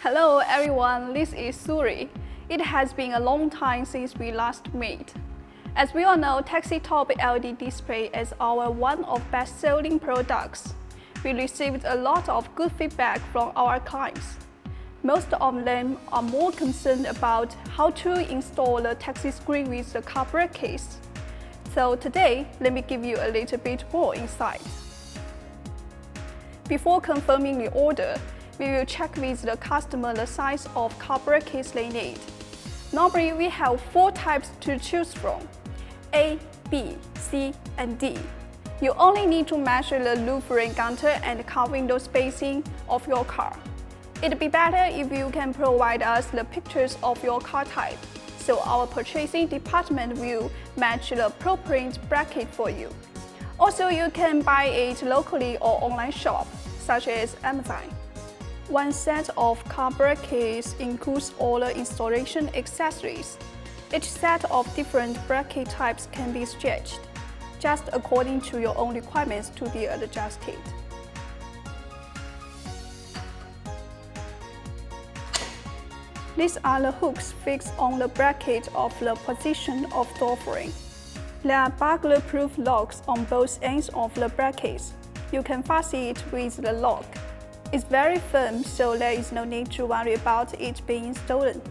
Hello everyone, this is Suri. It has been a long time since we last met. As we all know, Taxi Top LED display is our one of best-selling products. We received a lot of good feedback from our clients. Most of them are more concerned about how to install the taxi screen with the car brake case. So today, let me give you a little bit more insight. Before confirming the order, we will check with the customer the size of car brake case they need. Normally, we have 4 types to choose from: A, B, C, and D. You only need to measure the roof rain gutter and car window spacing of your car. It'd be better if you can provide us the pictures of your car type, so our purchasing department will match the appropriate bracket for you. Also, you can buy it locally or online shop, such as Amazon. One set of car brake case includes all the installation accessories. Each set of different bracket types can be stretched, just according to your own requirements to be adjusted. These are the hooks fixed on the bracket of the position of door frame. There are burglar-proof locks on both ends of the brackets. You can fasten it with the lock. It's very firm, so there is no need to worry about it being stolen.